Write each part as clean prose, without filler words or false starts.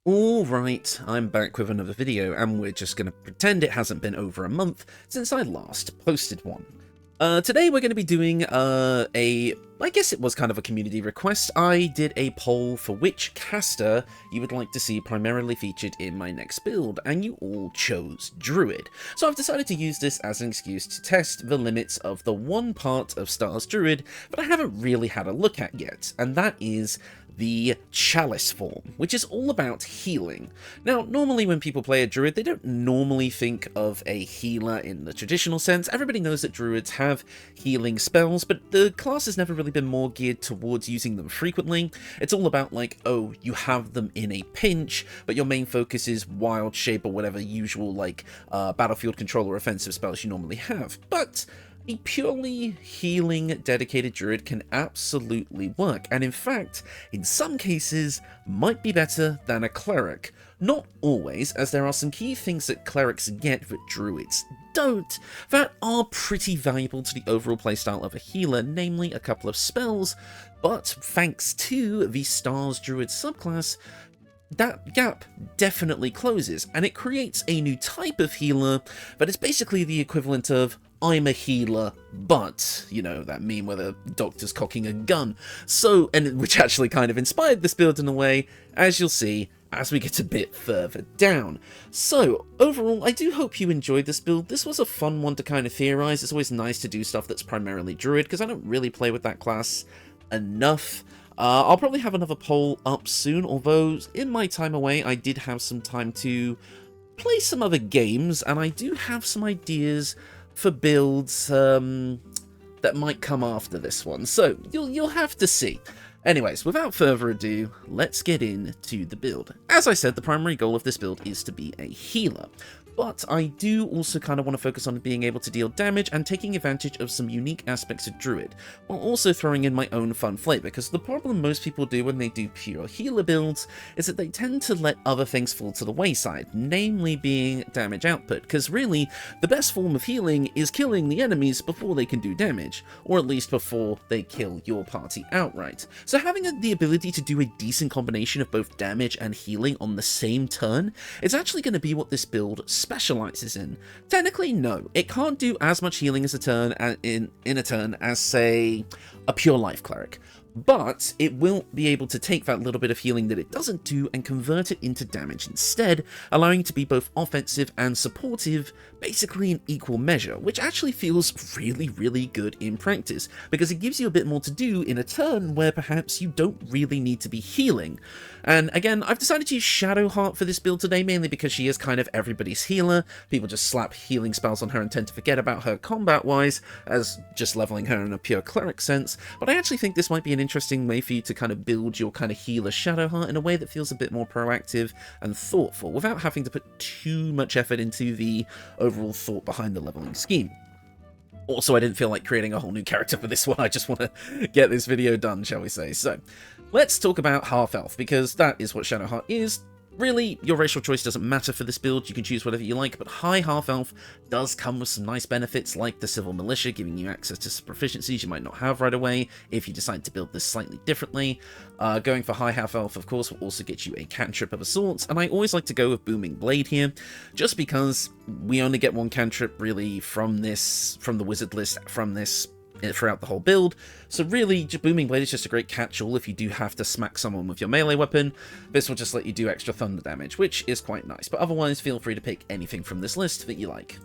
Alright, I'm back with another video, and we're just going to pretend it hasn't been over a month since I last posted one. Today we're going to be doing I guess it was kind of a community request. I did a poll for which caster you would like to see primarily featured in my next build, and you all chose Druid. So I've decided to use this as an excuse to test the limits of the one part of Star's Druid that I haven't really had a look at yet, and that is the Chalice form, which is all about healing. Now, normally when people play a Druid, they don't normally think of a healer in the traditional sense. Everybody knows that Druids have healing spells, but the class has never really been more geared towards using them frequently. It's all about like, oh, you have them in a pinch, but your main focus is wild shape or whatever usual like battlefield control or offensive spells you normally have. But a purely healing dedicated druid can absolutely work, and in fact, in some cases, might be better than a cleric. Not always, as there are some key things that clerics get that druids don't, that are pretty valuable to the overall playstyle of a healer, namely a couple of spells, but thanks to the Stars Druid subclass, that gap definitely closes, and it creates a new type of healer that is basically the equivalent of I'm a healer, but, you know, that meme where the doctor's cocking a gun. So, and which actually kind of inspired this build in a way, as you'll see as we get a bit further down. So, overall, I do hope you enjoyed this build. This was a fun one to kind of theorize. It's always nice to do stuff that's primarily Druid, because I don't really play with that class enough. I'll probably have another poll up soon, although in my time away, I did have some time to play some other games, and I do have some ideas for builds that might come after this one, so you'll have to see. Anyways, without further ado, let's get into the build. As I said, the primary goal of this build is to be a healer, but I do also kind of want to focus on being able to deal damage and taking advantage of some unique aspects of Druid, while also throwing in my own fun flavor, because the problem most people do when they do pure healer builds is that they tend to let other things fall to the wayside, namely being damage output, because really, the best form of healing is killing the enemies before they can do damage, or at least before they kill your party outright. So having the ability to do a decent combination of both damage and healing on the same turn is actually going to be what this build specializes in. Technically, no, it can't do as much healing as a turn in a turn as, say, a pure life cleric, but it will be able to take that little bit of healing that it doesn't do and convert it into damage instead, allowing it to be both offensive and supportive, basically in equal measure, which actually feels really good in practice, because it gives you a bit more to do in a turn where perhaps you don't really need to be healing. And again, I've decided to use shadowheart for this build today, mainly because she is kind of everybody's healer. People just slap healing spells on her and tend to forget about her combat-wise, as just leveling her in a pure cleric sense, but I actually think this might be an interesting way for you to kind of build your kind of healer shadowheart in a way that feels a bit more proactive and thoughtful, without having to put too much effort into the overall thought behind the leveling scheme. Also, I didn't feel like creating a whole new character for this one. I just want to get this video done, shall we say. So, let's talk about half-elf, because that is what Shadowheart is. Really, your racial choice doesn't matter for this build, you can choose whatever you like, but high half-elf does come with some nice benefits, like the Civil Militia, giving you access to some proficiencies you might not have right away, if you decide to build this slightly differently. Going for high half-elf, of course, will also get you a cantrip of a sort, and I always like to go with Booming Blade here, just because we only get one cantrip, really, from the wizard list, from this throughout the whole build, so really Booming Blade is just a great catch-all if you do have to smack someone with your melee weapon. This will just let you do extra thunder damage, which is quite nice, but otherwise feel free to pick anything from this list that you like.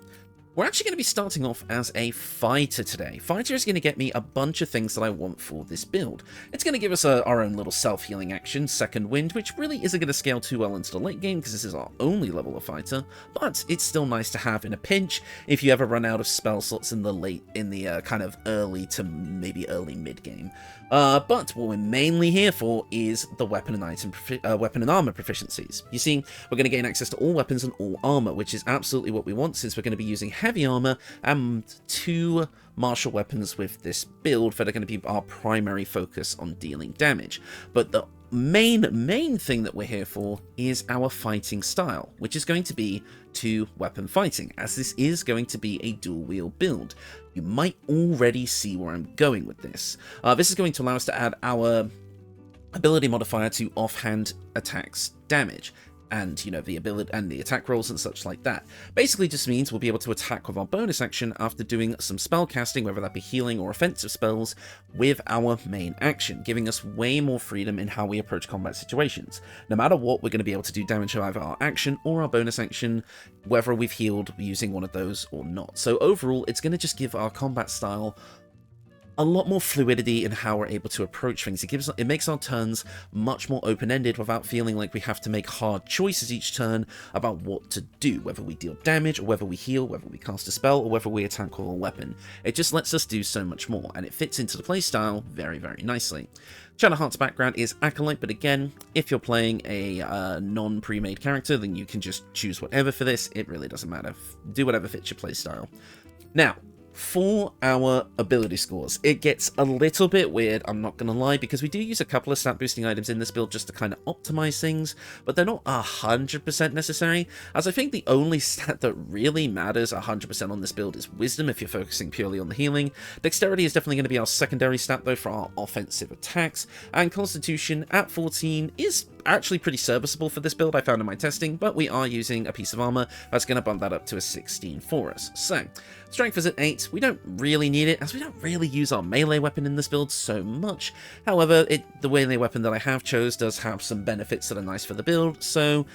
We're actually going to be starting off as a fighter today. Fighter is going to get me a bunch of things that I want for this build. It's going to give us our own little self-healing action, Second Wind, which really isn't going to scale too well into the late game because this is our only level of fighter, but it's still nice to have in a pinch if you ever run out of spell slots in the kind of early to maybe early mid game. But what we're mainly here for is the weapon and armor proficiencies. You see, we're going to gain access to all weapons and all armor, which is absolutely what we want, since we're going to be using heavy armor and 2 martial weapons with this build that are going to be our primary focus on dealing damage. But the main thing that we're here for is our fighting style, which is going to be 2-weapon fighting, as this is going to be a dual-wield build. You might already see where I'm going with this. This is going to allow us to add our ability modifier to offhand attacks damage, and, you know, the ability and the attack rolls and such like that. Basically just means we'll be able to attack with our bonus action after doing some spell casting, whether that be healing or offensive spells, with our main action, giving us way more freedom in how we approach combat situations. No matter what, we're going to be able to do damage with either our action or our bonus action, whether we've healed using one of those or not. So overall, it's going to just give our combat style a lot more fluidity in how we're able to approach things. It makes our turns much more open-ended without feeling like we have to make hard choices each turn about what to do, whether we deal damage, or whether we heal, whether we cast a spell, or whether we attack with a weapon. It just lets us do so much more, and it fits into the playstyle very, very nicely. Shadowheart's background is Acolyte, but again, if you're playing a non-pre-made character, then you can just choose whatever for this. It really doesn't matter. Do whatever fits your playstyle. Now, for our ability scores, it gets a little bit weird, I'm not going to lie, because we do use a couple of stat boosting items in this build just to kind of optimize things, but they're not 100% necessary, as I think the only stat that really matters 100% on this build is Wisdom if you're focusing purely on the healing. Dexterity is definitely going to be our secondary stat though for our offensive attacks, and Constitution at 14 is actually pretty serviceable for this build I found in my testing, but we are using a piece of armor that's going to bump that up to a 16 for us. So, strength is at 8, we don't really need it, as we don't really use our melee weapon in this build so much. However, the melee weapon that I have chose does have some benefits that are nice for the build, so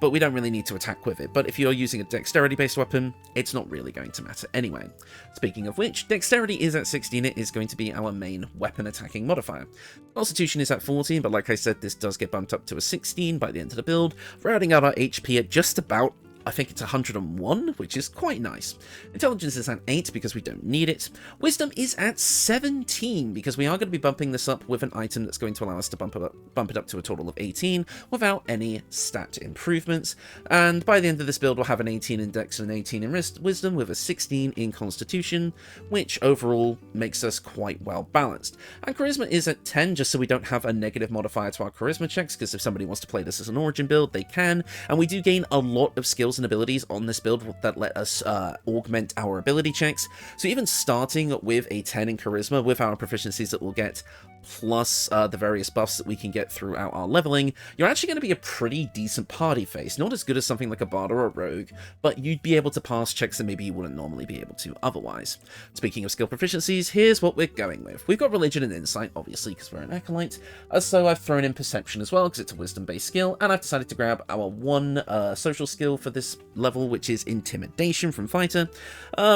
but we don't really need to attack with it. But if you're using a dexterity-based weapon, it's not really going to matter anyway. Speaking of which, dexterity is at 16, it is going to be our main weapon attacking modifier. Constitution is at 14, but like I said, this does get bumped up to a 16 by the end of the build, rounding out our HP at just about, I think it's 101, which is quite nice. Intelligence is at 8 because we don't need it. Wisdom is at 17 because we are going to be bumping this up with an item that's going to allow us to bump it up to a total of 18 without any stat improvements. And by the end of this build, we'll have an 18 in Dex and an 18 in Wisdom with a 16 in Constitution, which overall makes us quite well balanced. And Charisma is at 10 just so we don't have a negative modifier to our Charisma checks, because if somebody wants to play this as an Origin build, they can. And we do gain a lot of skills and abilities on this build that let us augment our ability checks. So even starting with a 10 in Charisma with our proficiencies that we'll get, plus the various buffs that we can get throughout our leveling, you're actually going to be a pretty decent party face. Not as good as something like a bard or a rogue, but you'd be able to pass checks that maybe you wouldn't normally be able to otherwise. Speaking of skill proficiencies, here's what we're going with. We've got Religion and Insight, obviously, because we're an Acolyte, so I've thrown in Perception as well, because it's a wisdom-based skill, and I've decided to grab our one social skill for this level, which is Intimidation from Fighter,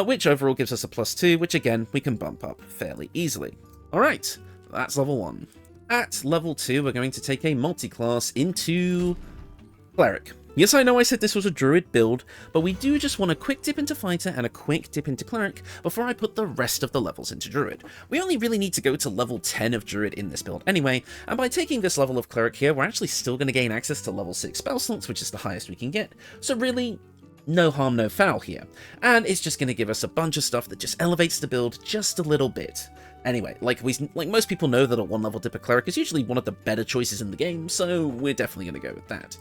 which overall gives us a +2, which again, we can bump up fairly easily. Alright, that's level 1. At level 2, we're going to take a multi-class into Cleric. Yes, I know I said this was a Druid build, but we do just want a quick dip into Fighter and a quick dip into Cleric before I put the rest of the levels into Druid. We only really need to go to level 10 of Druid in this build anyway, and by taking this level of Cleric here, we're actually still going to gain access to level 6 spell slots, which is the highest we can get, so really, no harm, no foul here. And it's just going to give us a bunch of stuff that just elevates the build just a little bit. Anyway, like most people know that a 1-level dip of Cleric is usually one of the better choices in the game, so we're definitely going to go with that.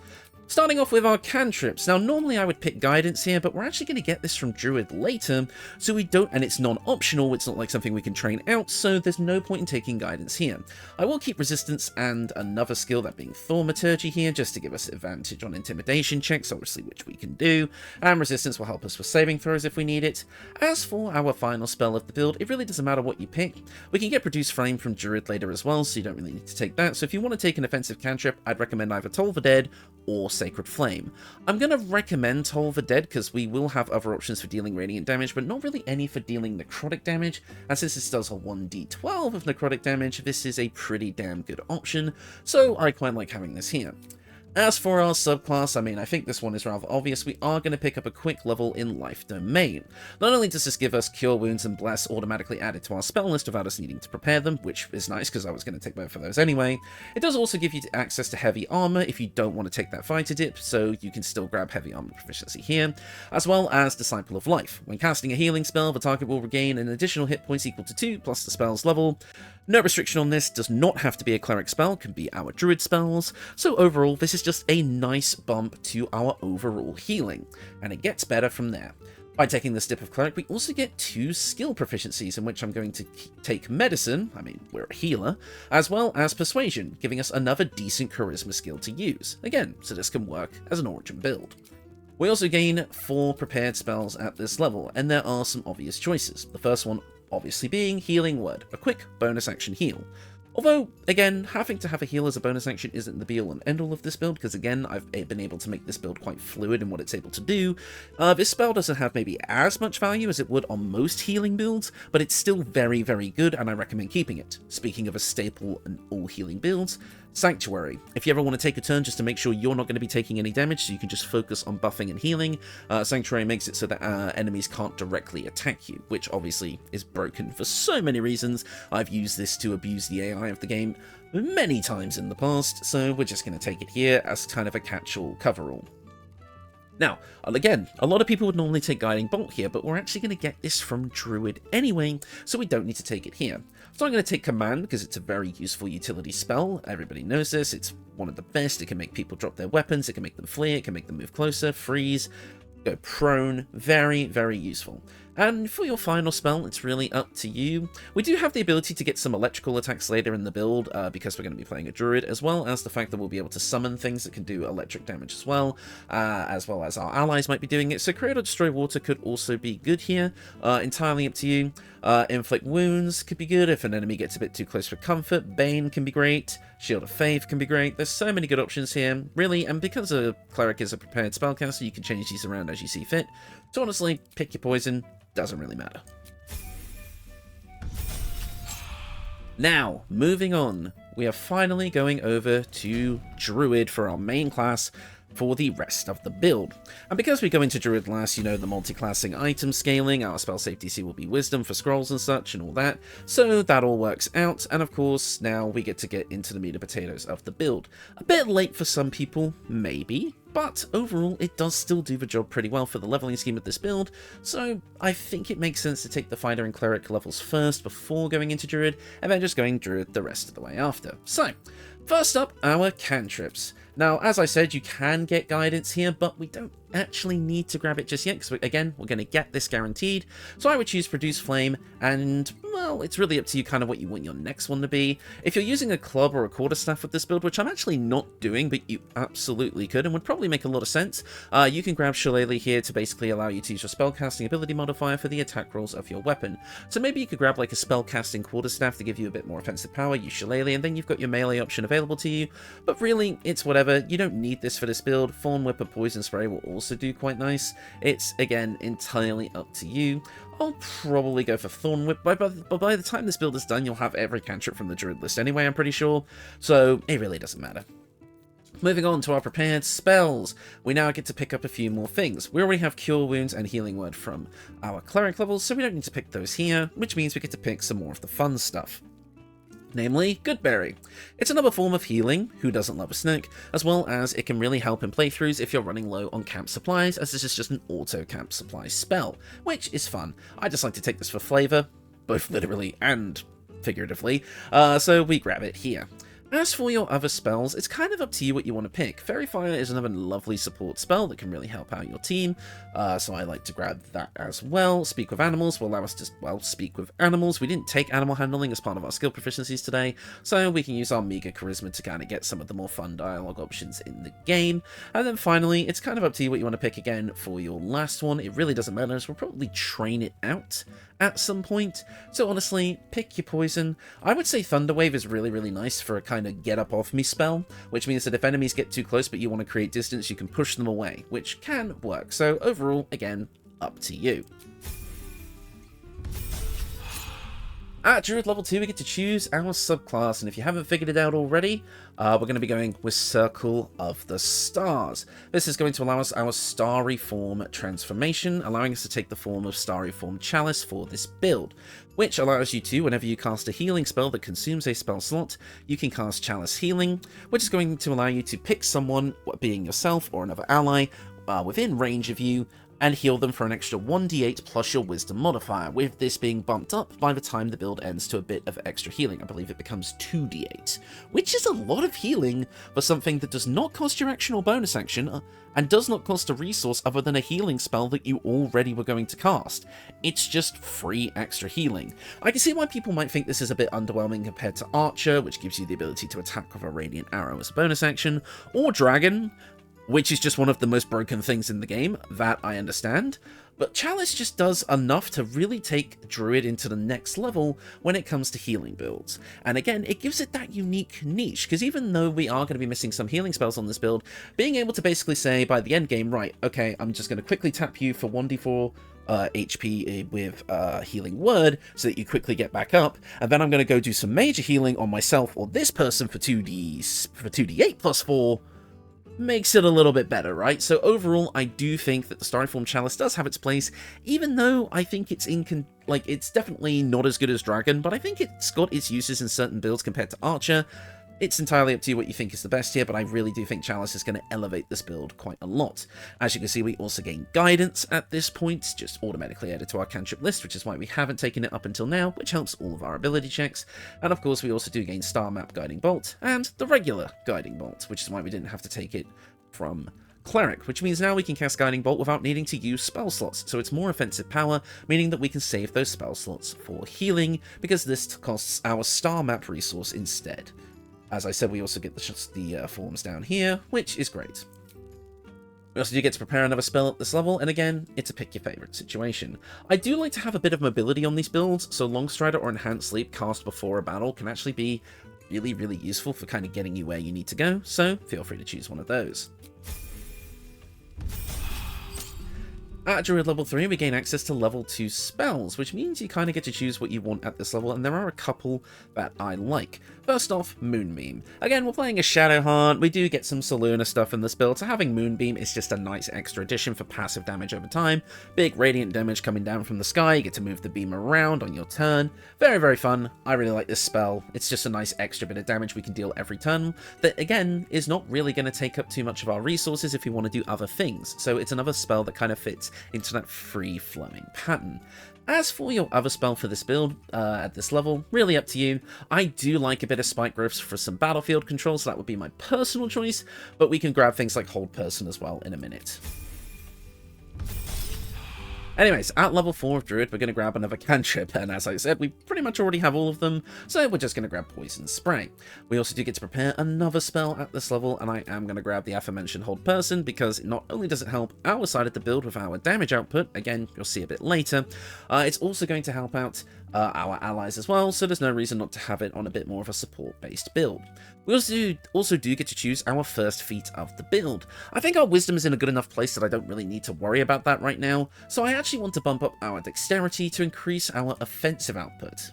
Starting off with our cantrips. Now, normally I would pick Guidance here, but we're actually going to get this from Druid later, so we don't, and it's non-optional, it's not like something we can train out, so there's no point in taking Guidance here. I will keep Resistance and another skill, that being Thaumaturgy here, just to give us advantage on Intimidation checks, obviously, which we can do, and Resistance will help us with saving throws if we need it. As for our final spell of the build, it really doesn't matter what you pick. We can get Produce Flame from Druid later as well, so you don't really need to take that, so if you want to take an offensive cantrip, I'd recommend either Toll the Dead or Sacred Flame. I'm going to recommend Toll the Dead because we will have other options for dealing radiant damage, but not really any for dealing necrotic damage, and since this does a 1d12 of necrotic damage, this is a pretty damn good option, so I quite like having this here. As for our subclass, I mean, I think this one is rather obvious. We are going to pick up a quick level in Life Domain. Not only does this give us Cure Wounds and Bless automatically added to our spell list without us needing to prepare them, which is nice because I was going to take both of those anyway, it does also give you access to Heavy Armour if you don't want to take that Fighter dip, so you can still grab Heavy Armour proficiency here, as well as Disciple of Life. When casting a healing spell, the target will regain an additional hit points equal to 2 plus the spell's level. No restriction on this, does not have to be a Cleric spell, can be our Druid spells, so overall this is just a nice bump to our overall healing, and it gets better from there. By taking the Stip of Cleric, we also get 2 skill proficiencies, in which I'm going to take Medicine, I mean, we're a healer, as well as Persuasion, giving us another decent Charisma skill to use. Again, so this can work as an Origin build. We also gain 4 prepared spells at this level, and there are some obvious choices. The first one obviously being Healing Word, a quick bonus action heal. Although, again, having to have a heal as a bonus action isn't the be-all and end-all of this build, because again, I've been able to make this build quite fluid in what it's able to do. This spell doesn't have maybe as much value as it would on most healing builds, but it's still very, very good, and I recommend keeping it. Speaking of a staple in all healing builds, Sanctuary. If you ever want to take a turn just to make sure you're not going to be taking any damage, so you can just focus on buffing and healing, Sanctuary makes it so that enemies can't directly attack you, which obviously is broken for so many reasons. I've used this to abuse the AI of the game many times in the past, so we're just going to take it here as kind of a catch-all coverall. Now, again, a lot of people would normally take Guiding Bolt here, but we're actually going to get this from Druid anyway, so we don't need to take it here. So I'm going to take Command because it's a very useful utility spell. Everybody knows this. It's one of the best. It can make people drop their weapons. It can make them flee. It can make them move closer, freeze, go prone. Very, very useful. And for your final spell, it's really up to you. We do have the ability to get some electrical attacks later in the build, because we're going to be playing a druid, as well as the fact that we'll be able to summon things that can do electric damage as well as our allies might be doing it. So Create or Destroy Water could also be good here, entirely up to you. Inflict Wounds could be good if an enemy gets a bit too close for comfort. Bane can be great. Shield of Faith can be great. There's so many good options here, really, and because a Cleric is a prepared spellcaster, you can change these around as you see fit. So honestly, pick your poison. Doesn't really matter. Now, moving on, we are finally going over to Druid for our main class for the rest of the build. And because we go into Druid last, you know, the multi-classing item scaling, our spell save DC will be Wisdom for scrolls and such and all that, so that all works out, and of course, now we get to get into the meat and potatoes of the build. A bit late for some people, maybe, but overall it does still do the job pretty well for the leveling scheme of this build, so I think it makes sense to take the Fighter and Cleric levels first before going into Druid, and then just going Druid the rest of the way after. So, first up, our cantrips. Now, as I said, you can get guidance here, but we don't actually need to grab it just yet, because again, we're going to get this guaranteed. So I would choose Produce Flame, and, well, it's really up to you kind of what you want your next one to be. If you're using a club or a quarterstaff with this build, which I'm actually not doing, but you absolutely could, and would probably make a lot of sense, you can grab Shillelagh here to basically allow you to use your spellcasting ability modifier for the attack rolls of your weapon. So maybe you could grab like a spellcasting quarterstaff to give you a bit more offensive power, use Shillelagh, and then you've got your melee option available to you, but really, it's whatever. You don't need this for this build. Thorn Whip or Poison Spray will also do quite nice. It's, again, entirely up to you. I'll probably go for Thorn Whip, but by the time this build is done, you'll have every cantrip from the Druid list anyway, I'm pretty sure, so it really doesn't matter. Moving on to our prepared spells, we now get to pick up a few more things. We already have Cure Wounds and Healing Word from our Cleric levels, so we don't need to pick those here, which means we get to pick some more of the fun stuff. Namely, Goodberry. It's another form of healing, who doesn't love a snack, as well as it can really help in playthroughs if you're running low on camp supplies, as this is just an auto camp supply spell, which is fun. I just like to take this for flavor, both literally and figuratively, so we grab it here. As for your other spells, it's kind of up to you what you want to pick. Fairy Fire is another lovely support spell that can really help out your team, so I like to grab that as well. Speak with Animals will allow us to, well, speak with animals. We didn't take Animal Handling as part of our skill proficiencies today, so we can use our meager Charisma to kind of get some of the more fun dialogue options in the game. And then finally, it's kind of up to you what you want to pick again for your last one. It really doesn't matter, as we'll probably train it out at some point, so honestly, pick your poison. I would say Thunder Wave is really, really nice for a kind of get up off me spell, which means that if enemies get too close but you want to create distance, you can push them away, which can work. So overall, again, up to you. At Druid level 2, we get to choose our subclass, and if you haven't figured it out already, we're going to be going with Circle of the Stars. This is going to allow us our Starry Form transformation, allowing us to take the form of Starry Form Chalice for this build, which allows you to, whenever you cast a healing spell that consumes a spell slot, you can cast Chalice Healing, which is going to allow you to pick someone, being yourself or another ally, within range of you, and heal them for an extra 1d8 plus your wisdom modifier, with this being bumped up by the time the build ends to a bit of extra healing. I believe it becomes 2d8, which is a lot of healing for something that does not cost your action or bonus action, and does not cost a resource other than a healing spell that you already were going to cast. It's just free extra healing. I can see why people might think this is a bit underwhelming compared to Archer, which gives you the ability to attack with a Radiant Arrow as a bonus action, or Dragon, which is just one of the most broken things in the game. That I understand. But Chalice just does enough to really take Druid into the next level when it comes to healing builds. And again, it gives it that unique niche, because even though we are going to be missing some healing spells on this build, being able to basically say by the end game, right, okay, I'm just going to quickly tap you for 1d4 HP with Healing Word so that you quickly get back up, and then I'm going to go do some major healing on myself or this person for 2d8 plus 4, makes it a little bit better, right? So overall, I do think that the Starry Form Chalice does have its place, even though I think it's it's definitely not as good as Dragon, but I think it's got its uses in certain builds compared to Archer. It's entirely up to you what you think is the best here, but I really do think Chalice is going to elevate this build quite a lot. As you can see, we also gain Guidance at this point, just automatically added to our cantrip list, which is why we haven't taken it up until now, which helps all of our ability checks. And of course, we also do gain Star Map Guiding Bolt, and the regular Guiding Bolt, which is why we didn't have to take it from Cleric, which means now we can cast Guiding Bolt without needing to use spell slots, so it's more offensive power, meaning that we can save those spell slots for healing, because this costs our Star Map resource instead. As I said, we also get the forms down here, which is great. We also do get to prepare another spell at this level, and again, it's a pick your favourite situation. I do like to have a bit of mobility on these builds, so Longstrider or Enhanced Sleep cast before a battle can actually be really, really useful for kind of getting you where you need to go, so feel free to choose one of those. At Druid level 3, we gain access to level 2 spells, which means you kind of get to choose what you want at this level, and there are a couple that I like. First off, Moonbeam. Again, we're playing a Shadowheart, we do get some Saluna stuff in this build, so having Moonbeam is just a nice extra addition for passive damage over time. Big radiant damage coming down from the sky, you get to move the beam around on your turn. Very, very fun. I really like this spell. It's just a nice extra bit of damage we can deal every turn that, again, is not really going to take up too much of our resources if we want to do other things. So it's another spell that kind of fits into that free-flowing pattern. As for your other spell for this build, at this level, really up to you. I do like a bit of Spike Growths for some battlefield control, so that would be my personal choice, but we can grab things like Hold Person as well in a minute. Anyways, at level 4 of Druid, we're going to grab another cantrip, and as I said, we pretty much already have all of them, so we're just going to grab Poison Spray. We also do get to prepare another spell at this level, and I am going to grab the aforementioned Hold Person, because not only does it help our side of the build with our damage output, again, you'll see a bit later, it's also going to help out our allies as well, so there's no reason not to have it on a bit more of a support-based build. We also do get to choose our first feat of the build. I think our wisdom is in a good enough place that I don't really need to worry about that right now, so I actually want to bump up our dexterity to increase our offensive output.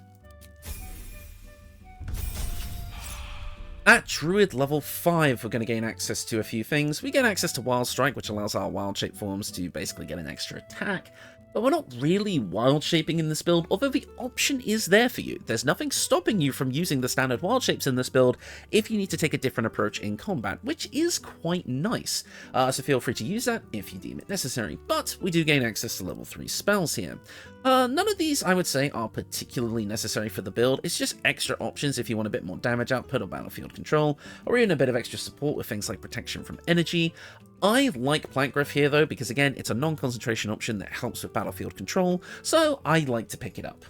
At Druid level 5, we're going to gain access to a few things. We get access to Wild Strike, which allows our wild shape forms to basically get an extra attack. But we're not really wild shaping in this build, although the option is there for you. There's nothing stopping you from using the standard wild shapes in this build if you need to take a different approach in combat, which is quite nice. So feel free to use that if you deem it necessary. But we do gain access to level 3 spells here. None of these, I would say, are particularly necessary for the build. It's just extra options if you want a bit more damage output or battlefield control, or even a bit of extra support with things like protection from energy. I like Plant Growth here though, because again, it's a non-concentration option that helps with battlefield control, so I like to pick it up.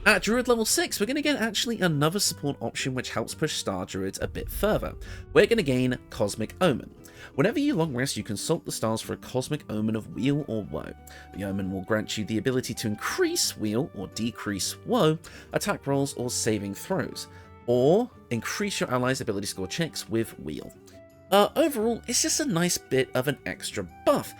At Druid level 6, we're going to get actually another support option which helps push Star Druids a bit further. We're going to gain Cosmic Omen. Whenever you long rest, you consult the stars for a Cosmic Omen of Weal or Woe. The Omen will grant you the ability to increase Weal or decrease Woe, attack rolls or saving throws, or increase your allies' ability score checks with Weal. Overall, it's just a nice bit of an extra buff.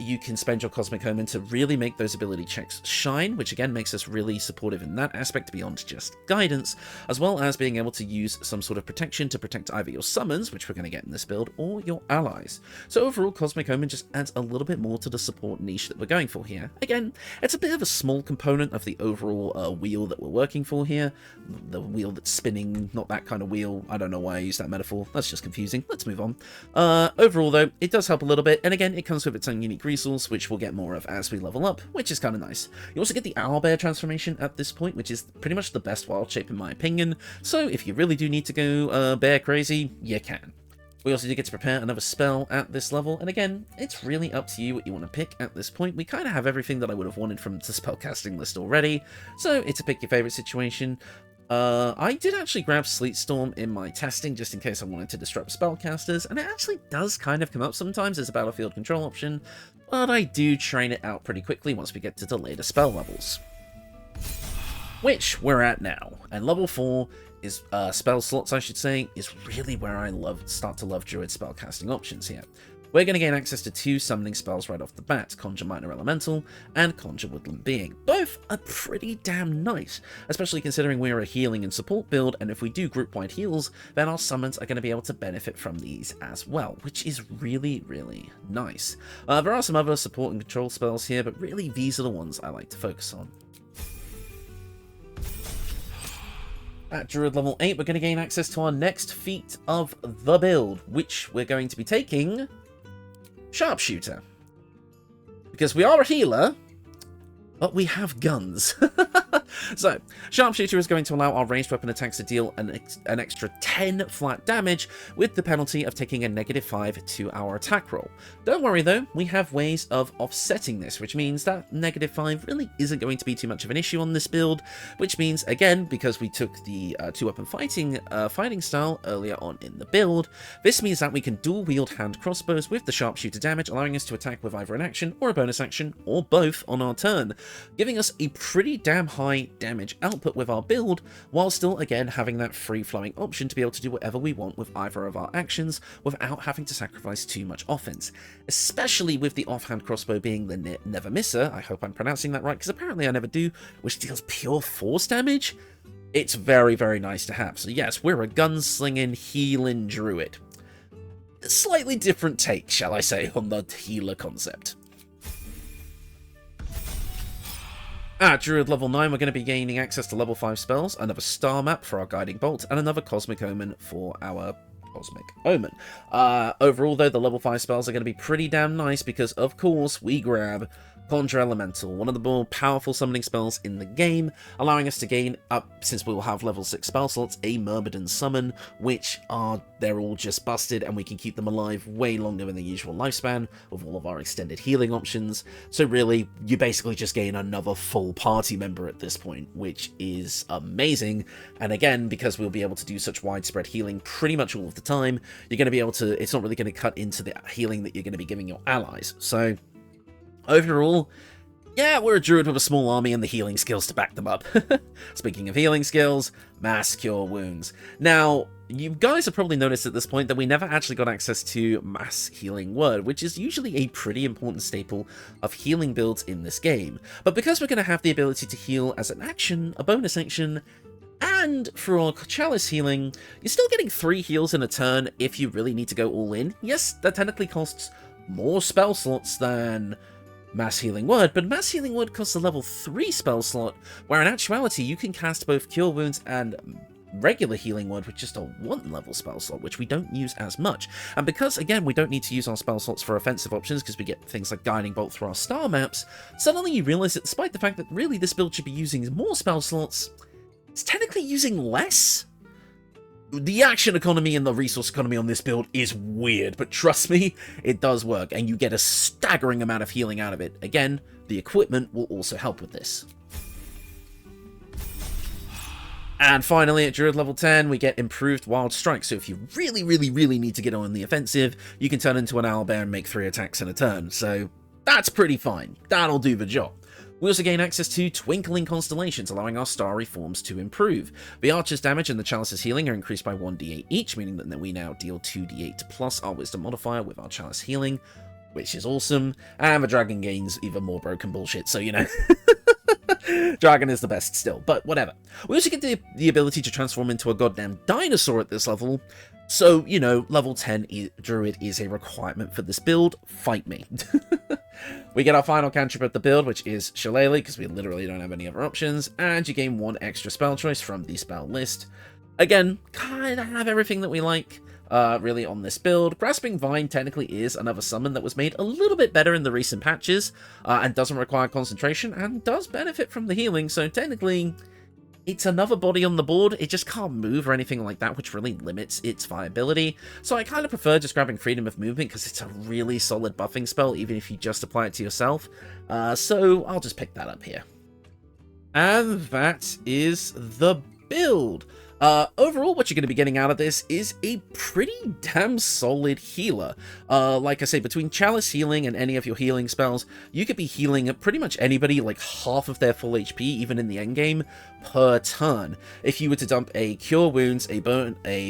You can spend your Cosmic Omen to really make those ability checks shine, which again makes us really supportive in that aspect beyond just guidance, as well as being able to use some sort of protection to protect either your summons, which we're going to get in this build, or your allies. So overall, Cosmic Omen just adds a little bit more to the support niche that we're going for here. Again, it's a bit of a small component of the overall wheel that we're working for here. The wheel that's spinning, not that kind of wheel. I don't know why I use that metaphor. That's just confusing. Let's move on. on. Overall, though, it does help a little bit, and again, it comes with its own unique resource, which we'll get more of as we level up, which is kind of nice. You also get the owlbear transformation at this point, which is pretty much the best wild shape in my opinion, so if you really do need to go bear crazy, you can. We also do get to prepare another spell at this level, and again, it's really up to you what you want to pick at this point. We kind of have everything that I would have wanted from the spellcasting list already, so it's a pick your favourite situation. I did actually grab Sleet Storm in my testing, just in case I wanted to disrupt spellcasters, and it actually does kind of come up sometimes as a battlefield control option, but I do train it out pretty quickly once we get to the later spell levels. Which we're at now, and level 4 is spell slots, I should say, is really where I start to love Druid spellcasting options here. We're going to gain access to 2 summoning spells right off the bat, Conjure Minor Elemental and Conjure Woodland Being. Both are pretty damn nice, especially considering we're a healing and support build, and if we do group-wide heals, then our summons are going to be able to benefit from these as well, which is really, really nice. There are some other support and control spells here, but really these are the ones I like to focus on. At Druid level 8, we're going to gain access to our next feat of the build, which we're going to be taking Sharpshooter. Because we are a healer, but we have guns. So, Sharpshooter is going to allow our ranged weapon attacks to deal an extra 10 flat damage with the penalty of taking a -5 to our attack roll. Don't worry though, we have ways of offsetting this, which means that -5 really isn't going to be too much of an issue on this build, which means, again, because we took the 2-weapon fighting style earlier on in the build, this means that we can dual-wield hand crossbows with the Sharpshooter damage, allowing us to attack with either an action or a bonus action, or both on our turn, giving us a pretty damn high damage output with our build, while still again having that free-flowing option to be able to do whatever we want with either of our actions without having to sacrifice too much offense, especially with the offhand crossbow being the Never Misser. I hope I'm pronouncing that right, because apparently I never do, which deals pure force damage. It's very, very nice to have. So yes, we're a gunslinging, healing druid. A slightly different take, shall I say, on the healer concept. At Druid level 9, we're going to be gaining access to level 5 spells, another Star Map for our Guiding Bolt, and another Cosmic Omen for our Cosmic Omen. Overall, though, the level 5 spells are going to be pretty damn nice because, of course, we grab Conjure Elemental, one of the more powerful summoning spells in the game, allowing us to gain up, since we will have level 6 spell slots, a Myrmidon Summon, which they're all just busted, and we can keep them alive way longer than the usual lifespan with all of our extended healing options. So really, you basically just gain another full party member at this point, which is amazing. And again, because we'll be able to do such widespread healing pretty much all of the time, you're going to be able to, it's not really going to cut into the healing that you're going to be giving your allies. So overall, yeah, we're a druid with a small army and the healing skills to back them up. Speaking of healing skills, Mass Cure Wounds. Now, you guys have probably noticed at this point that we never actually got access to Mass Healing Word, which is usually a pretty important staple of healing builds in this game. But because we're going to have the ability to heal as an action, a bonus action, and for our Chalice healing, you're still getting 3 heals in a turn if you really need to go all in. Yes, that technically costs more spell slots than Mass Healing Word, but Mass Healing Word costs a level 3 spell slot, where in actuality you can cast both Cure Wounds and regular Healing Word with just a 1 level spell slot, which we don't use as much. And because, again, we don't need to use our spell slots for offensive options because we get things like Guiding Bolt through our star maps, suddenly you realize that despite the fact that really this build should be using more spell slots, it's technically using less. The action economy and the resource economy on this build is weird, but trust me, it does work, and you get a staggering amount of healing out of it. Again, the equipment will also help with this. And finally, at Druid level 10, we get improved Wild Strike, so if you really, really, really need to get on the offensive, you can turn into an owlbear and make 3 attacks in a turn, so that's pretty fine. That'll do the job. We also gain access to Twinkling Constellations, allowing our Starry Forms to improve. The Archer's damage and the Chalice's healing are increased by 1d8 each, meaning that we now deal 2d8 plus our Wisdom modifier with our Chalice healing, which is awesome. And the Dragon gains even more broken bullshit, so you know. Dragon is the best still, but whatever. We also get the ability to transform into a goddamn dinosaur at this level, so, you know, level 10 Druid is a requirement for this build. Fight me. We get our final cantrip of the build, which is Shillelagh, because we literally don't have any other options, and you gain 1 extra spell choice from the spell list. Again, kind of have everything that we like, really, on this build. Grasping Vine technically is another summon that was made a little bit better in the recent patches, and doesn't require concentration, and does benefit from the healing, so technically it's another body on the board. It just can't move or anything like that, which really limits its viability. So I kind of prefer just grabbing Freedom of Movement because it's a really solid buffing spell, even if you just apply it to yourself. So I'll just pick that up here. And that is the build. Overall, what you're going to be getting out of this is a pretty damn solid healer. Like I say, between Chalice healing and any of your healing spells, you could be healing pretty much anybody like half of their full HP, even in the endgame, per turn. If you were to dump a Cure Wounds, a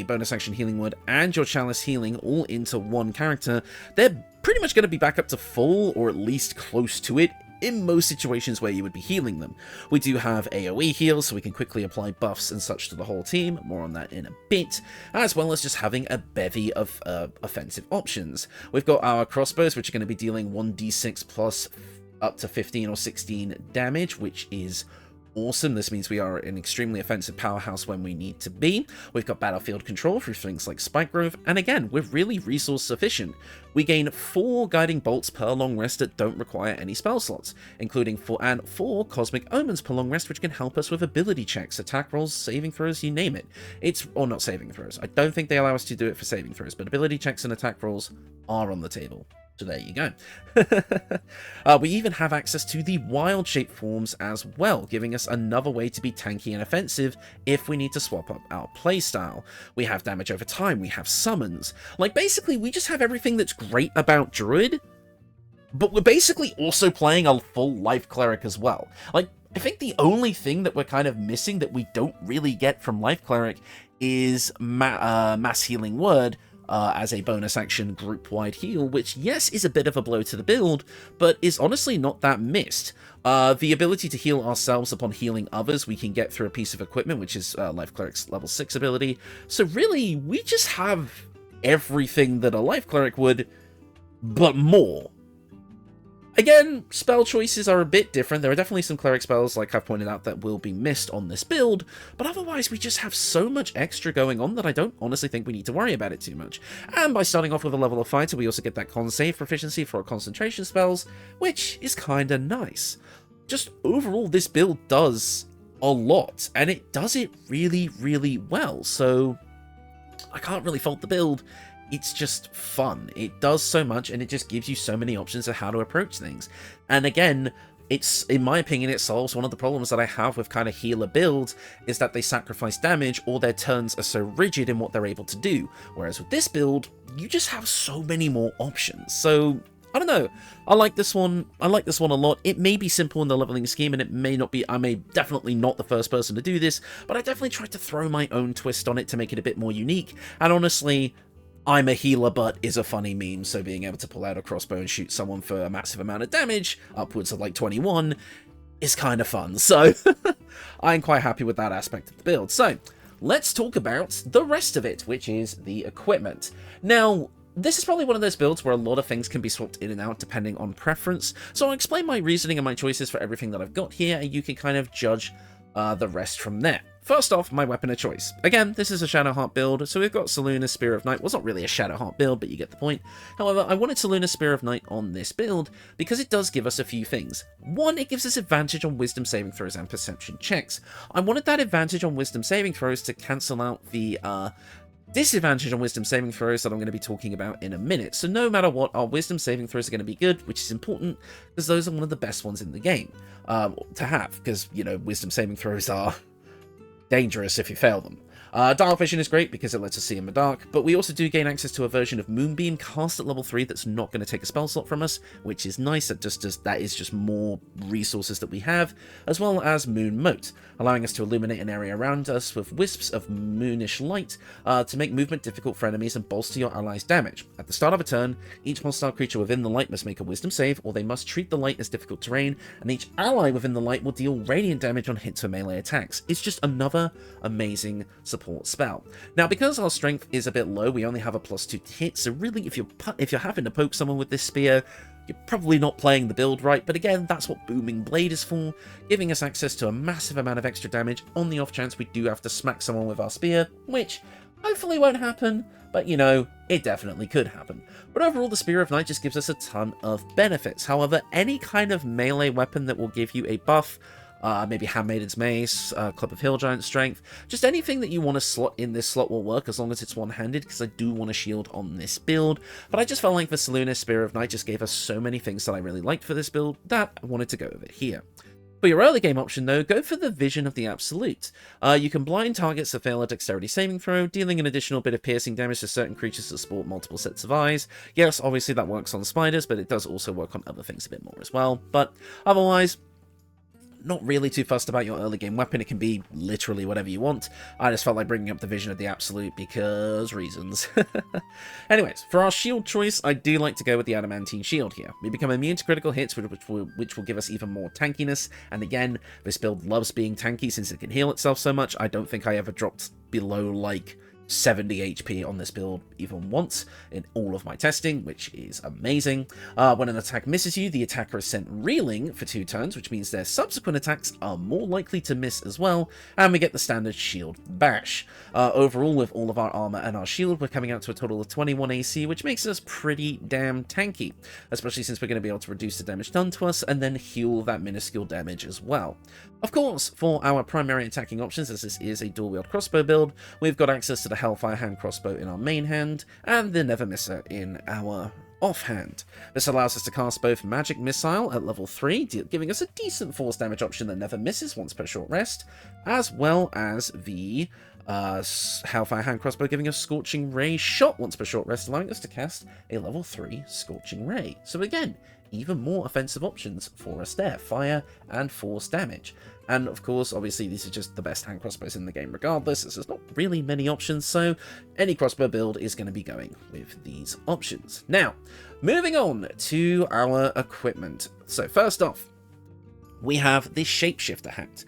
bonus action healing word, and your Chalice healing all into one character, they're pretty much going to be back up to full, or at least close to it, in most situations where you would be healing them. We do have AoE heals, so we can quickly apply buffs and such to the whole team, more on that in a bit, as well as just having a bevy of offensive options. We've got our crossbows, which are going to be dealing 1d6 plus up to 15 or 16 damage, which is awesome. This means we are an extremely offensive powerhouse when we need to be. We've got battlefield control through things like Spike Growth, and again, we're really resource sufficient. We gain 4 guiding bolts per long rest that don't require any spell slots, including 4 cosmic omens per long rest, which can help us with ability checks, attack rolls, saving throws, you name it. Or not saving throws. I don't think they allow us to do it for saving throws, but ability checks and attack rolls are on the table. So there you go. We even have access to the wild shape forms as well, giving us another way to be tanky and offensive if we need to swap up our playstyle. We have damage over time, we have summons. Like, basically, we just have everything that's great about Druid, but we're basically also playing a full life cleric as well. Like, I think the only thing that we're kind of missing that we don't really get from life cleric is mass healing word, as a bonus action group-wide heal, which, yes, is a bit of a blow to the build, but is honestly not that missed. The ability to heal ourselves upon healing others we can get through a piece of equipment, which is Life Cleric's level 6 ability. So really, we just have everything that a Life Cleric would, but more. Again, spell choices are a bit different. There are definitely some cleric spells, like I've pointed out, that will be missed on this build, but otherwise we just have so much extra going on that I don't honestly think we need to worry about it too much. And by starting off with a level of fighter, we also get that con save proficiency for our concentration spells, which is kinda nice. Just overall, this build does a lot, and it does it really, really well, so I can't really fault the build. It's just fun. It does so much, and it just gives you so many options of how to approach things. And again, in my opinion, it solves one of the problems that I have with kind of healer builds, is that they sacrifice damage, or their turns are so rigid in what they're able to do. Whereas with this build, you just have so many more options. So, I don't know. I like this one. I like this one a lot. It may be simple in the leveling scheme, and it may not be. I may definitely not the first person to do this, but I definitely tried to throw my own twist on it to make it a bit more unique. And honestly, I'm a healer but is a funny meme, so being able to pull out a crossbow and shoot someone for a massive amount of damage, upwards of like 21, is kind of fun. So I'm quite happy with that aspect of the build. So let's talk about the rest of it, which is the equipment. Now, this is probably one of those builds where a lot of things can be swapped in and out depending on preference, so I'll explain my reasoning and my choices for everything that I've got here, and you can kind of judge the rest from there. First off, my weapon of choice. Again, this is a Shadowheart build, so we've got Selûne's Spear of Night. Well, it's not really a Shadowheart build, but you get the point. However, I wanted Selûne's Spear of Night on this build because it does give us a few things. One, it gives us advantage on wisdom saving throws and perception checks. I wanted that advantage on wisdom saving throws to cancel out the disadvantage on wisdom saving throws that I'm going to be talking about in a minute. So no matter what, our wisdom saving throws are going to be good, which is important because those are one of the best ones in the game to have, because, you know, wisdom saving throws are dangerous if you fail them. Dark Vision is great because it lets us see in the dark, but we also do gain access to a version of Moonbeam cast at level 3 that's not going to take a spell slot from us, which is nice. That is just more resources that we have, as well as Moon Mote, allowing us to illuminate an area around us with wisps of moonish light to make movement difficult for enemies and bolster your allies' damage. At the start of a turn, each hostile creature within the light must make a wisdom save, or they must treat the light as difficult terrain, and each ally within the light will deal radiant damage on hits or melee attacks. It's just another amazing support spell. Now, because our strength is a bit low, we only have a +2 to hit, so really if you're having to poke someone with this spear, you're probably not playing the build right, but again, that's what Booming Blade is for, giving us access to a massive amount of extra damage on the off chance we do have to smack someone with our spear, which Hopefully won't happen, but you know, it definitely could happen. But overall, the Spear of Night just gives us a ton of benefits. However, any kind of melee weapon that will give you a buff, maybe Handmaiden's Mace, Club of Hill Giant Strength, just anything that you want to slot in this slot will work as long as it's one-handed, because I do want a shield on this build. But I just felt like the Selûne Spear of Night just gave us so many things that I really liked for this build that I wanted to go over here. For your early game option, though, go for the Vision of the Absolute. You can blind targets that fail a dexterity saving throw, dealing an additional bit of piercing damage to certain creatures that sport multiple sets of eyes. Yes, obviously that works on spiders, but it does also work on other things a bit more as well. But otherwise, not really too fussed about your early game weapon. It can be literally whatever you want. I just felt like bringing up the Vision of the Absolute because reasons. Anyways, for our shield choice, I do like to go with the Adamantine Shield here. We become immune to critical hits, which will give us even more tankiness. And again, this build loves being tanky since it can heal itself so much. I don't think I ever dropped below like 70 HP on this build even once in all of my testing, which is amazing. When an attack misses you, the attacker is sent reeling for 2 turns, which means their subsequent attacks are more likely to miss as well, and we get the standard shield bash. Overall, with all of our armor and our shield, we're coming out to a total of 21 AC, which makes us pretty damn tanky, especially since we're going to be able to reduce the damage done to us and then heal that minuscule damage as well. Of course, for our primary attacking options, as this is a dual-wield crossbow build, we've got access to the Hellfire hand crossbow in our main hand, and the Never Misser in our offhand. This allows us to cast both Magic Missile at level 3, giving us a decent force damage option that never misses once per short rest, as well as the Hellfire hand crossbow giving us Scorching Ray shot once per short rest, allowing us to cast a level 3 Scorching Ray. So again, even more offensive options for us there, fire and force damage. And of course, obviously, these are just the best hand crossbows in the game regardless, as there's not really many options, so any crossbow build is going to be going with these options. Now, moving on to our equipment. So first off, we have the Shapeshifter hat.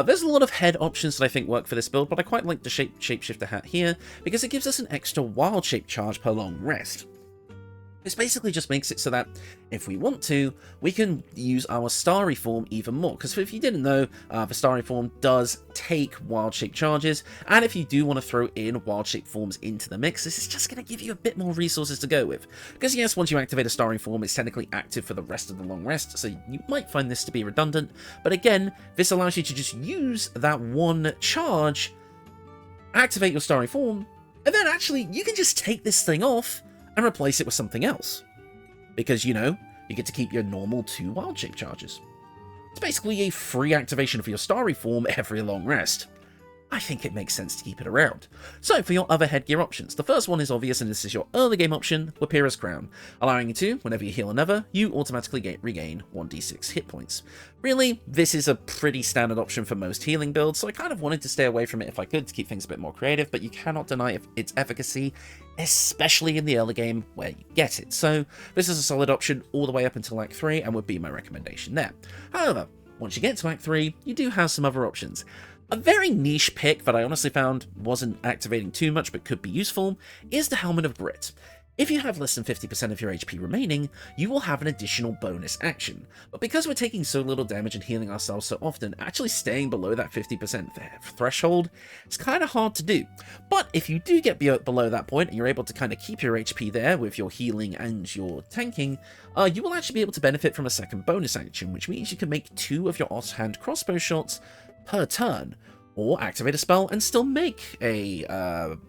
There's a lot of head options that I think work for this build, but I quite like the Shapeshifter hat here, because it gives us an extra wild shape charge per long rest. This basically just makes it so that, if we want to, we can use our Starry Form even more, because if you didn't know, the Starry Form does take wild shape charges, and if you do want to throw in wild shape forms into the mix, this is just going to give you a bit more resources to go with. Because yes, once you activate a Starry Form, it's technically active for the rest of the long rest, so you might find this to be redundant, but again, this allows you to just use that one charge, activate your Starry Form, and then actually, you can just take this thing off and replace it with something else. Because, you know, you get to keep your normal 2 wild shape charges. It's basically a free activation for your Starry Form every long rest. I think it makes sense to keep it around. So, for your other headgear options, the first one is obvious, and this is your early game option, Wapira's Crown, allowing you to, whenever you heal another, you automatically regain 1d6 hit points. Really, this is a pretty standard option for most healing builds, so I kind of wanted to stay away from it if I could to keep things a bit more creative, but you cannot deny its efficacy, especially in the early game where you get it. So, this is a solid option all the way up until Act 3, and would be my recommendation there. However, once you get to Act 3, you do have some other options. A very niche pick that I honestly found wasn't activating too much but could be useful is the Helmet of Grit. If you have less than 50% of your HP remaining, you will have an additional bonus action. But because we're taking so little damage and healing ourselves so often, actually staying below that 50% threshold is kind of hard to do. But if you do get below that point and you're able to kind of keep your HP there with your healing and your tanking, you will actually be able to benefit from a second bonus action, which means you can make 2 of your offhand crossbow shots per turn, or activate a spell and still make a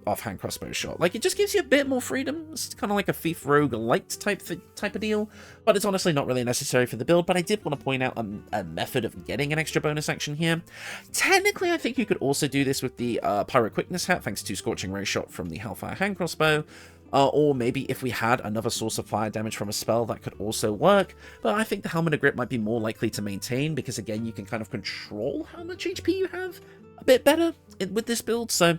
offhand crossbow shot. Like, it just gives you a bit more freedom. It's kind of like a Thief Rogue Light type of deal, but it's honestly not really necessary for the build. But I did want to point out a method of getting an extra bonus action here. Technically, I think you could also do this with the Pyro Quickness hat, thanks to Scorching Ray shot from the Hellfire hand crossbow. Or maybe if we had another source of fire damage from a spell, that could also work. But I think the Helmet of Grit might be more likely to maintain, because again, you can kind of control how much HP you have a bit better with this build. So,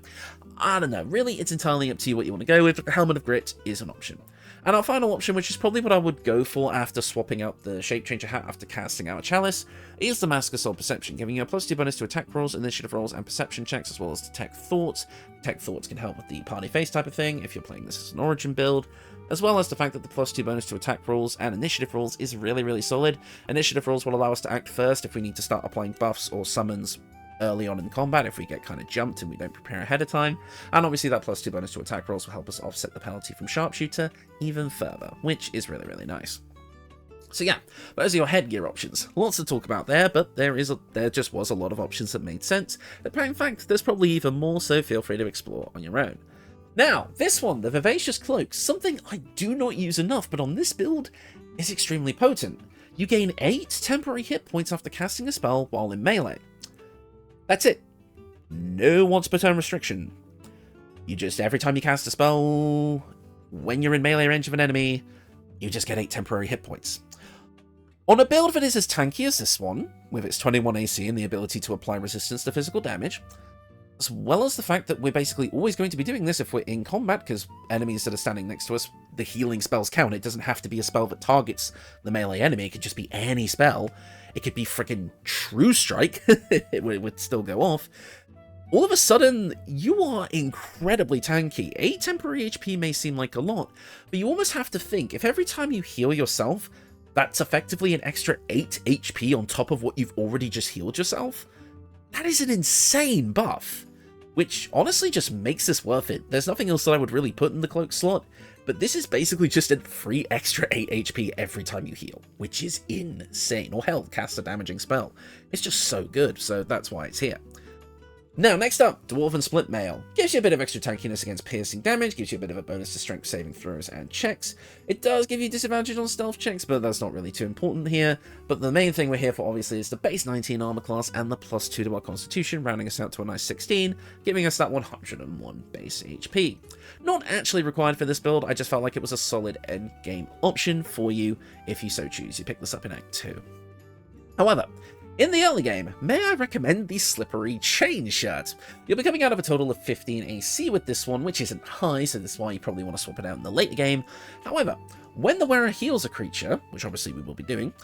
I don't know. Really, it's entirely up to you what you want to go with, but the Helmet of Grit is an option. And our final option, which is probably what I would go for after swapping out the Shape Changer hat after casting out Chalice, is the Mask of Soul Perception, giving you a +2 bonus to attack rolls, initiative rolls, and perception checks, as well as Detect Thoughts. Detect Thoughts can help with the party face type of thing, if you're playing this as an origin build, as well as the fact that the +2 bonus to attack rolls and initiative rolls is really, really solid. Initiative rolls will allow us to act first if we need to start applying buffs or summons early on in combat if we get kind of jumped and we don't prepare ahead of time. And obviously that +2 bonus to attack rolls will help us offset the penalty from Sharpshooter even further, which is really, really nice. So yeah, those are your headgear options. Lots to talk about there, but there just was a lot of options that made sense. But in fact, there's probably even more, so feel free to explore on your own. Now, this one, the Vivacious Cloak, something I do not use enough, but on this build is extremely potent. You gain 8 temporary hit points after casting a spell while in melee. That's it. No once per turn restriction. You just, every time you cast a spell, when you're in melee range of an enemy, you just get 8 temporary hit points. On a build that is as tanky as this one, with its 21 AC and the ability to apply resistance to physical damage, as well as the fact that we're basically always going to be doing this if we're in combat, because enemies that are standing next to us, the healing spells count. It doesn't have to be a spell that targets the melee enemy. It could just be any spell. It could be freaking True Strike. It would still go off. All of a sudden, you are incredibly tanky. 8 temporary HP may seem like a lot, but you almost have to think, if every time you heal yourself, that's effectively an extra 8 HP on top of what you've already just healed yourself, that is an insane buff. Which honestly just makes this worth it. There's nothing else that I would really put in the cloak slot, but this is basically just a free extra 8 HP every time you heal, which is insane. Or hell, cast a damaging spell. It's just so good, so that's why it's here. Now, next up, Dwarven Split Mail. Gives you a bit of extra tankiness against piercing damage, gives you a bit of a bonus to strength saving throws and checks. It does give you disadvantage on stealth checks, but that's not really too important here. But the main thing we're here for, obviously, is the base 19 armor class and the +2 to our constitution, rounding us out to a nice 16, giving us that 101 base HP. Not actually required for this build, I just felt like it was a solid endgame option for you if you so choose. You pick this up in Act 2. However, in the early game, may I recommend the Slippery Chain shirt? You'll be coming out of a total of 15 AC with this one, which isn't high, so this is why you probably want to swap it out in the later game. However, when the wearer heals a creature, which obviously we will be doing,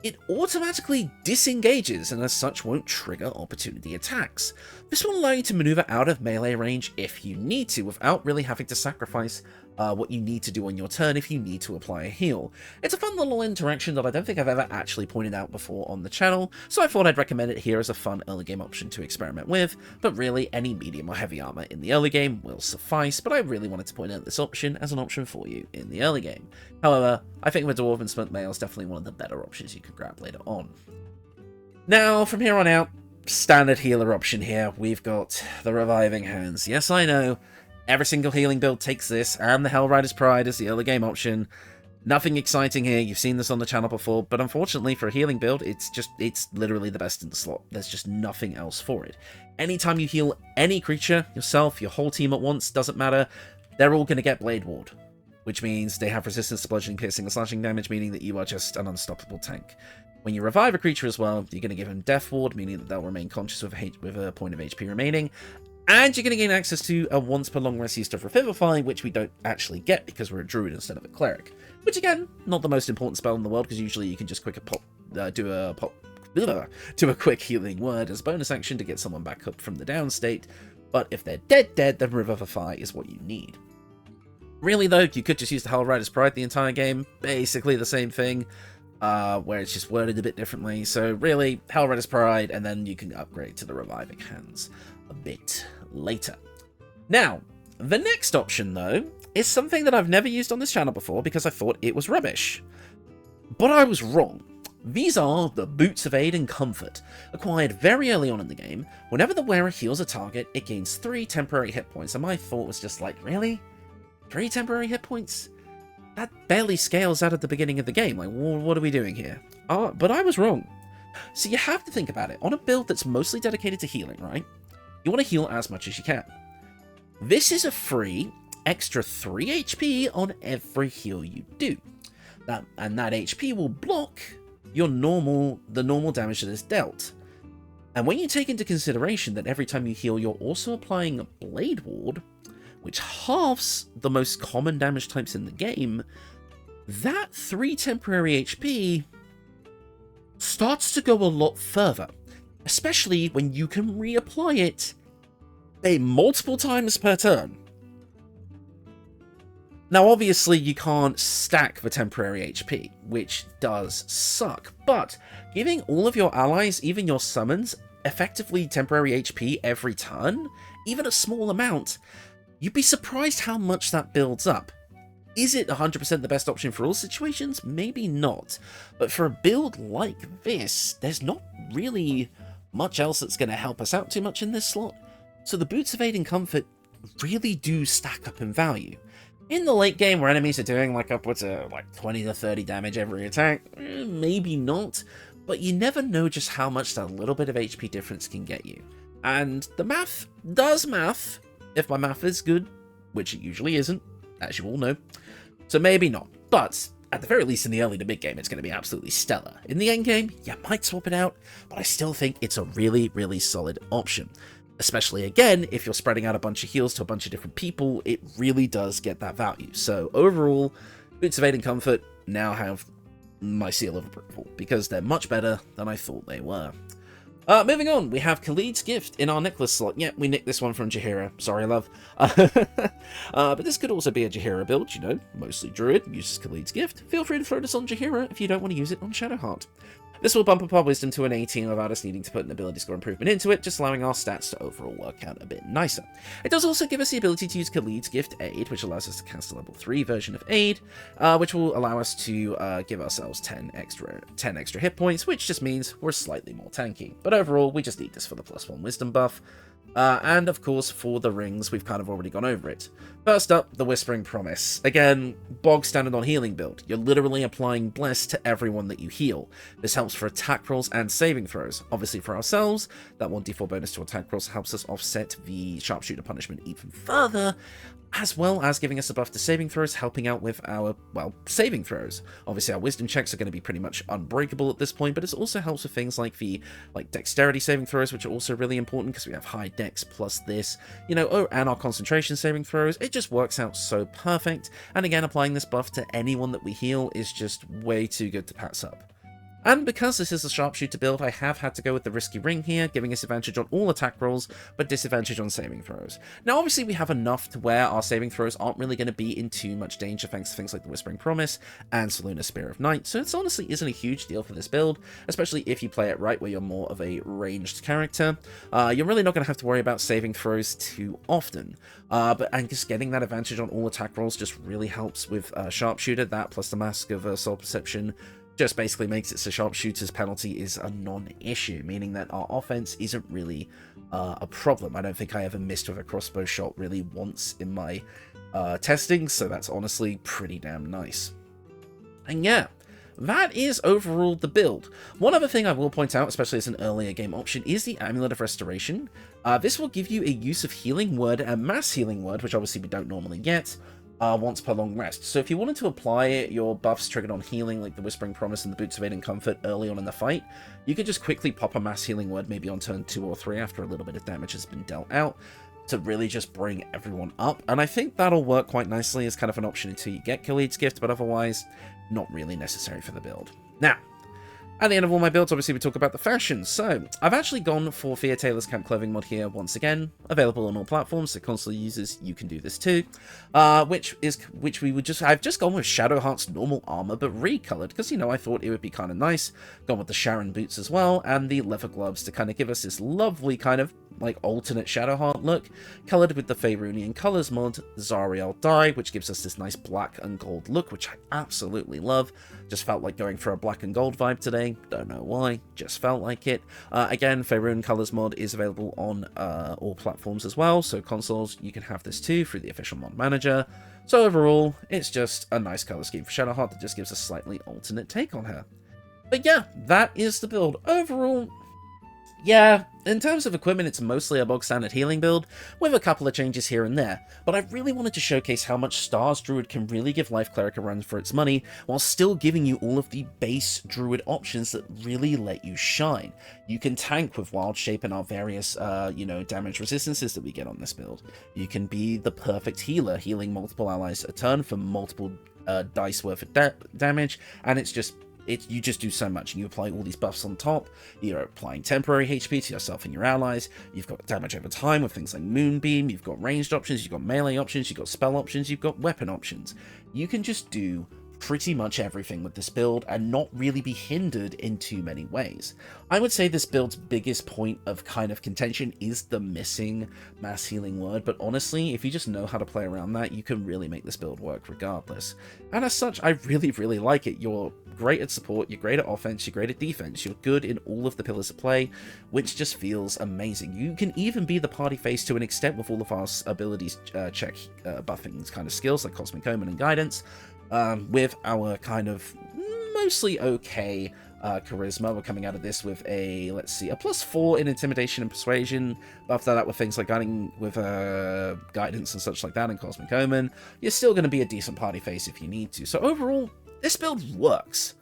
it automatically disengages and as such won't trigger opportunity attacks. This will allow you to maneuver out of melee range if you need to, without really having to sacrifice what you need to do on your turn if you need to apply a heal. It's a fun little interaction that I don't think I've ever actually pointed out before on the channel, so I thought I'd recommend it here as a fun early game option to experiment with, but really any medium or heavy armor in the early game will suffice, but I really wanted to point out this option as an option for you in the early game. However, I think the Dwarven Split Mail is definitely one of the better options you could grab later on. Now, from here on out, standard healer option here, we've got the Reviving Hands. Yes, I know, every single healing build takes this, and the Hellrider's Pride is the early game option. Nothing exciting here, you've seen this on the channel before, but unfortunately for a healing build, it's literally the best in the slot. There's just nothing else for it. Anytime you heal any creature, yourself, your whole team at once, doesn't matter, they're all going to get Blade Ward, which means they have resistance to bludgeoning, piercing, and slashing damage, meaning that you are just an unstoppable tank. When you revive a creature as well, you're going to give them Death Ward, meaning that they'll remain conscious with a point of HP remaining, and you're going to gain access to a once per long rest used of Revivify, which we don't actually get because we're a Druid instead of a Cleric. Which again, not the most important spell in the world, because usually you can just do a quick healing word as bonus action to get someone back up from the down state, but if they're dead, then Revivify is what you need. Really though, you could just use the Hellrider's Pride the entire game, basically the same thing, where it's just worded a bit differently. So really, Hellrider's Pride, and then you can upgrade to the Reviving Hands a bit later. Now, the next option though, is something that I've never used on this channel before because I thought it was rubbish. But I was wrong. These are the Boots of Aid and Comfort. Acquired very early on in the game, whenever the wearer heals a target, it gains 3 temporary hit points, and my thought was just like, really? 3 temporary hit points? That barely scales out at the beginning of the game. Like, what are we doing here? But I was wrong. So you have to think about it. On a build that's mostly dedicated to healing, right? You want to heal as much as you can. This is a free extra 3 HP on every heal you do. And that HP will block the normal damage that is dealt. And when you take into consideration that every time you heal, you're also applying a Blade Ward, which halves the most common damage types in the game, that 3 temporary HP starts to go a lot further, especially when you can reapply it multiple times per turn. Now obviously you can't stack the temporary HP, which does suck, but giving all of your allies, even your summons, effectively temporary HP every turn, even a small amount, you'd be surprised how much that builds up. Is it 100% the best option for all situations? Maybe not. But for a build like this, there's not really much else that's going to help us out too much in this slot. So the Boots of Aid and Comfort really do stack up in value. In the late game where enemies are doing like upwards of like 20 to 30 damage every attack, maybe not. But you never know just how much that little bit of HP difference can get you. And the math does math, if my math is good, which it usually isn't, as you all know. So maybe not, but at the very least in the early to mid game it's going to be absolutely stellar. In the end game, you might swap it out, but I still think it's a really, really solid option. Especially again, if you're spreading out a bunch of heals to a bunch of different people, it really does get that value. So overall, Boots of Aid and Comfort now have my seal of approval, because they're much better than I thought they were. Moving on, we have Khalid's Gift in our necklace slot. Yeah, we nicked this one from Jaheira. Sorry, love. But this could also be a Jaheira build, you know, mostly Druid, uses Khalid's Gift. Feel free to throw this on Jaheira if you don't want to use it on Shadowheart. This will bump up our Wisdom to an 18 without us needing to put an ability score improvement into it, just allowing our stats to overall work out a bit nicer. It does also give us the ability to use Khalid's Gift Aid, which allows us to cast a level 3 version of Aid, which will allow us to give ourselves 10 extra hit points, which just means we're slightly more tanky. But overall, we just need this for the +1 Wisdom buff. And of course, for the rings, we've kind of already gone over it. First up, the Whispering Promise. Again, bog standard on healing build. You're literally applying Bless to everyone that you heal. This helps for attack rolls and saving throws. Obviously for ourselves, that 1d4 bonus to attack rolls helps us offset the Sharpshooter punishment even further, as well as giving us a buff to saving throws, helping out with our, well, saving throws. Obviously our wisdom checks are going to be pretty much unbreakable at this point, but it also helps with things like the dexterity saving throws, which are also really important because we have high dex plus this, you know, and our concentration saving throws. It just works out so perfect, and again, applying this buff to anyone that we heal is just way too good to pass up. And because this is a Sharpshooter build, I have had to go with the risky ring here, giving us advantage on all attack rolls, but disadvantage on saving throws. Now obviously we have enough to where our saving throws aren't really going to be in too much danger thanks to things like the Whispering Promise and Selûne's Spear of Night, so it honestly isn't a huge deal for this build, especially if you play it right where you're more of a ranged character. You're really not going to have to worry about saving throws too often, and just getting that advantage on all attack rolls just really helps with Sharpshooter. That plus the Mask of Soul Perception just basically makes it so Sharpshooter's penalty is a non-issue, meaning that our offense isn't really a problem. I don't think I ever missed with a crossbow shot really once in my testing, so that's honestly pretty damn nice. And yeah, that is overall the build. One other thing I will point out, especially as an earlier game option, is the Amulet of Restoration. This will give you a use of Healing Word and Mass Healing Word, which obviously we don't normally get, once per long rest. So if you wanted to apply your buffs triggered on healing, like the Whispering Promise and the Boots of Aid and Comfort early on in the fight, you could just quickly pop a Mass Healing Word maybe on turn 2 or 3 after a little bit of damage has been dealt out to really just bring everyone up. And I think that'll work quite nicely as kind of an option until you get Khalid's Gift, but otherwise not really necessary for the build. Now, at the end of all my builds, obviously we talk about the fashions. So I've actually gone for Thea Taylor's Camp Clothing mod here once again, available on all platforms, so console users, you can do this too. I've just gone with Shadowheart's normal armor, but recolored, because, you know, I thought it would be kind of nice. Gone with the Sharon boots as well, and the leather gloves to kind of give us this lovely kind of like alternate Shadowheart look, colored with the Faerunian colors mod, Zariel dye, which gives us this nice black and gold look, which I absolutely love. Just felt like going for a black and gold vibe today, don't know why, just felt like it. Again, Faerun colors mod is available on all platforms as well, so consoles, you can have this too through the official mod manager. So overall, it's just a nice color scheme for Shadowheart that just gives a slightly alternate take on her. But yeah, that is the build. Overall, yeah, in terms of equipment, it's mostly a bog standard healing build, with a couple of changes here and there, but I really wanted to showcase how much Stars Druid can really give Life Cleric a run for its money, while still giving you all of the base Druid options that really let you shine. You can tank with Wild Shape and our various, damage resistances that we get on this build. You can be the perfect healer, healing multiple allies a turn for multiple dice worth of damage, and you just do so much, and you apply all these buffs on top. You're applying temporary HP to yourself and your allies. You've got damage over time with things like Moonbeam. You've got ranged options. You've got melee options. You've got spell options. You've got weapon options. You can just do pretty much everything with this build and not really be hindered in too many ways. I would say this build's biggest point of kind of contention is the missing mass healing word, but honestly, if you just know how to play around that, you can really make this build work regardless. And as such, I really, really like it. You're great at support, you're great at offense, you're great at defense, you're good in all of the pillars of play, which just feels amazing. You can even be the party face to an extent with all of our abilities check buffing kind of skills like Cosmic Omen and Guidance. With our kind of mostly okay charisma. We're coming out of this with a, let's see, a +4 in intimidation and persuasion. After that, with things like guidance and such like that, and Cosmic Omen, you're still going to be a decent party face if you need to. So overall, this build works.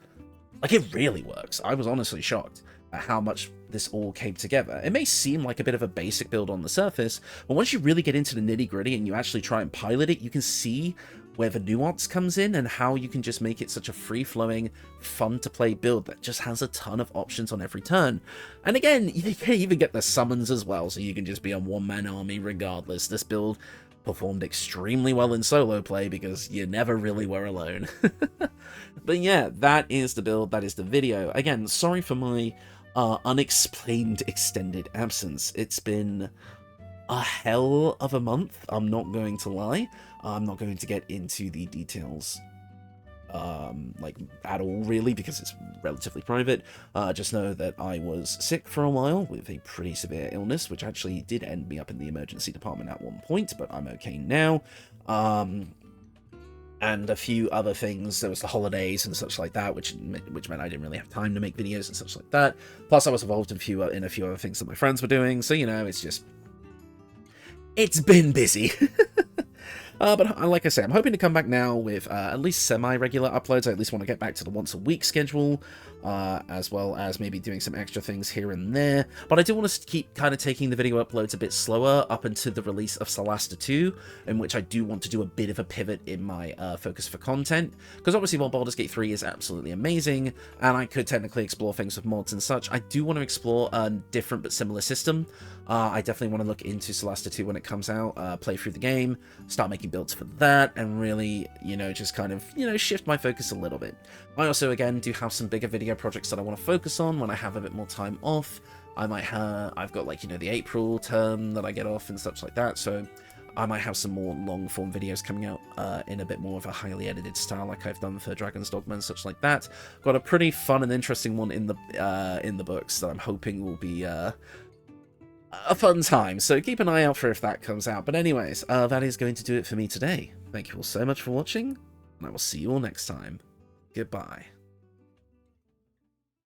Like, it really works. I was honestly shocked at how much this all came together. It may seem like a bit of a basic build on the surface, but once you really get into the nitty-gritty and you actually try and pilot it, you can see where the nuance comes in and how you can just make it such a free-flowing, fun-to-play build that just has a ton of options on every turn. And again, you can even get the summons as well, so you can just be a one-man army regardless. This build performed extremely well in solo play because you never really were alone. But yeah, that is the build, that is the video. Again, sorry for my unexplained extended absence. It's been a hell of a month, I'm not going to lie. I'm not going to get into the details like at all really, because it's relatively private. Just know that I was sick for a while with a pretty severe illness, which actually did end me up in the emergency department at one point, but I'm okay now. And a few other things. There was the holidays and such like that, which meant I didn't really have time to make videos and such like that. Plus, I was involved in a few other things that my friends were doing, so, you know, it's been busy. But like I say, I'm hoping to come back now with at least semi-regular uploads. I at least want to get back to the once-a-week schedule, as well as maybe doing some extra things here and there. But I do want to keep kind of taking the video uploads a bit slower up until the release of Solasta 2, in which I do want to do a bit of a pivot in my focus for content. Because obviously, while Baldur's Gate 3 is absolutely amazing, and I could technically explore things with mods and such, I do want to explore a different but similar system. I definitely want to look into Solasta 2 when it comes out, play through the game, start making builds for that, and really, you know, just kind of, you know, shift my focus a little bit. I also, again, do have some bigger video projects that I want to focus on when I have a bit more time off. I've got, like, you know, the April term that I get off and such like that, so I might have some more long-form videos coming out in a bit more of a highly edited style, like I've done for Dragon's Dogma and such like that. Got a pretty fun and interesting one in the books that I'm hoping will be a fun time, so keep an eye out for if that comes out. But anyways, that is going to do it for me today. Thank you all so much for watching, and I will see you all next time. Goodbye.